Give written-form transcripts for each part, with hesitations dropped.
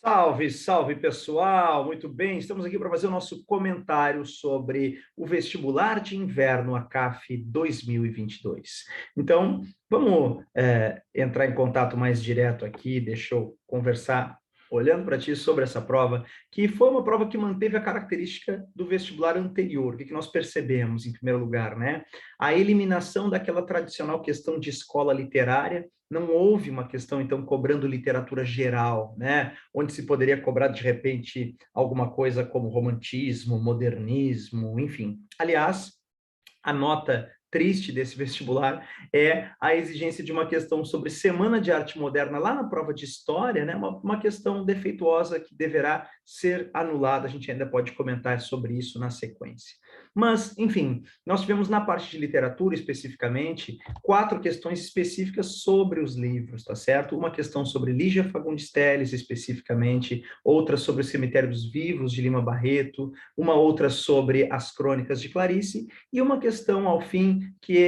Salve, salve pessoal! Muito bem, estamos aqui para fazer o nosso comentário sobre o vestibular de inverno ACAF 2022. Então, vamos entrar em contato mais direto aqui, deixa eu conversar olhando para ti sobre essa prova, que foi uma prova que manteve a característica do vestibular anterior. O que nós percebemos, em primeiro lugar, né? A eliminação daquela tradicional questão de escola literária. Não houve uma questão, então, cobrando literatura geral, né? Onde se poderia cobrar, de repente, alguma coisa como romantismo, modernismo, enfim. Aliás, a nota triste desse vestibular é a exigência de uma questão sobre Semana de Arte Moderna lá na prova de História, né? Uma questão defeituosa que deverá ser anulada. A gente ainda pode comentar sobre isso na sequência. Mas, enfim, nós tivemos na parte de literatura, especificamente, 4 questões específicas sobre os livros, tá certo? Uma questão sobre Lígia Fagundes Telles, especificamente, outra sobre o Cemitério dos Vivos, de Lima Barreto, uma outra sobre as Crônicas de Clarice, e uma questão, ao fim, que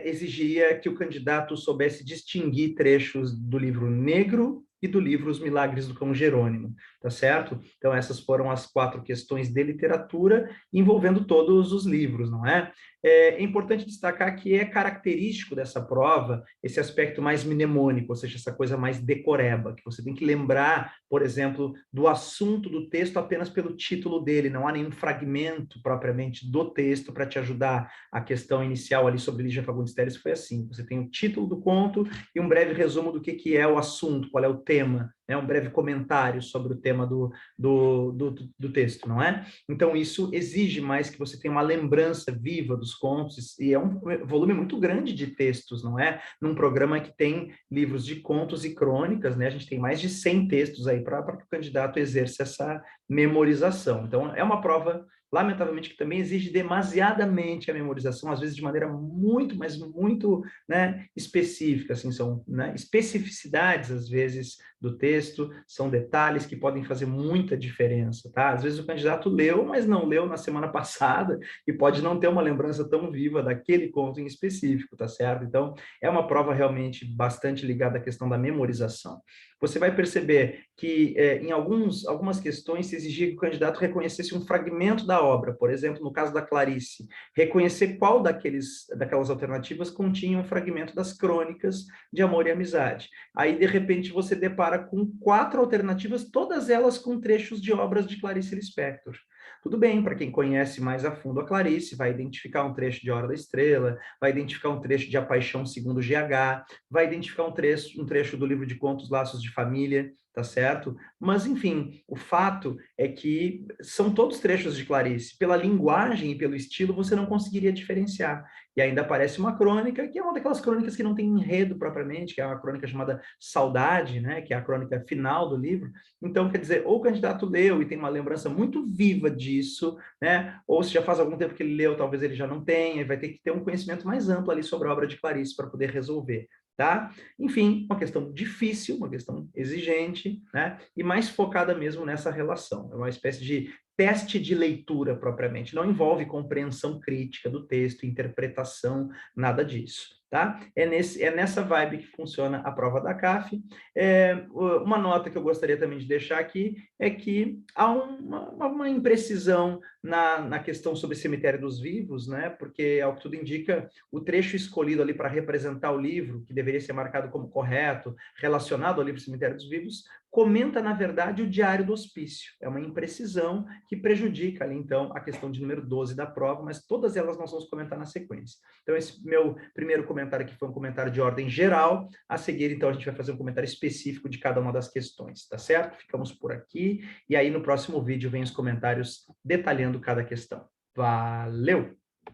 exigia que o candidato soubesse distinguir trechos do livro Negro e do livro Os Milagres do Cão Jerônimo, tá certo? Então, essas foram as 4 questões de literatura envolvendo todos os livros, não é? É importante destacar que é característico dessa prova esse aspecto mais mnemônico, ou seja, essa coisa mais decoreba, que você tem que lembrar, por exemplo, do assunto do texto apenas pelo título dele, não há nenhum fragmento propriamente do texto para te ajudar. A questão inicial ali sobre Lígia Fagundes Telles foi assim, você tem o título do conto e um breve resumo do que é o assunto, qual é o tema, né? Um breve comentário sobre o tema do texto, não é? Então, isso exige mais que você tenha uma lembrança viva dos contos, e é um volume muito grande de textos, não é? Num programa que tem livros de contos e crônicas, né? A gente tem mais de 100 textos aí para que o candidato exerça essa memorização. Então, é uma prova, lamentavelmente, que também exige demasiadamente a memorização, às vezes de maneira muito, mas muito, né, específica, assim, são, né, especificidades, às vezes, do texto, são detalhes que podem fazer muita diferença, tá? Às vezes o candidato leu, mas não leu na semana passada e pode não ter uma lembrança tão viva daquele conto em específico, tá certo? Então, é uma prova realmente bastante ligada à questão da memorização. Você vai perceber que em algumas questões se exigia que o candidato reconhecesse um fragmento da obra, por exemplo, no caso da Clarice, reconhecer qual daquelas alternativas continha um fragmento das crônicas de amor e amizade. Aí, de repente, você depara com 4 alternativas, todas elas com trechos de obras de Clarice Lispector. Tudo bem, para quem conhece mais a fundo a Clarice, vai identificar um trecho de Hora da Estrela, vai identificar um trecho de A Paixão segundo GH, vai identificar um trecho do livro de contos Laços de Família, tá certo? Mas, enfim, o fato é que são todos trechos de Clarice. Pela linguagem e pelo estilo, você não conseguiria diferenciar. E ainda aparece uma crônica, que é uma daquelas crônicas que não tem enredo propriamente, que é uma crônica chamada Saudade, né? Que é a crônica final do livro. Então, quer dizer, ou o candidato leu e tem uma lembrança muito viva disso, né? Ou se já faz algum tempo que ele leu, talvez ele já não tenha, e vai ter que ter um conhecimento mais amplo ali sobre a obra de Clarice para poder resolver. Tá? Enfim, uma questão difícil, uma questão exigente, né? E mais focada mesmo nessa relação. É uma espécie de teste de leitura propriamente. Não envolve compreensão crítica do texto, interpretação, nada disso. Tá? É nessa vibe que funciona a prova da CAF. Uma nota que eu gostaria também de deixar aqui é que há uma imprecisão na questão sobre Cemitério dos Vivos, né? Porque, ao que tudo indica, o trecho escolhido ali para representar o livro, que deveria ser marcado como correto, relacionado ao livro Cemitério dos Vivos, comenta, na verdade, o Diário do Hospício. É uma imprecisão que prejudica ali, então, a questão de número 12 da prova, mas todas elas nós vamos comentar na sequência. Então, esse meu primeiro comentário aqui foi um comentário de ordem geral. A seguir, então, a gente vai fazer um comentário específico de cada uma das questões, tá certo? Ficamos por aqui, e aí no próximo vídeo vem os comentários detalhando cada questão. Valeu!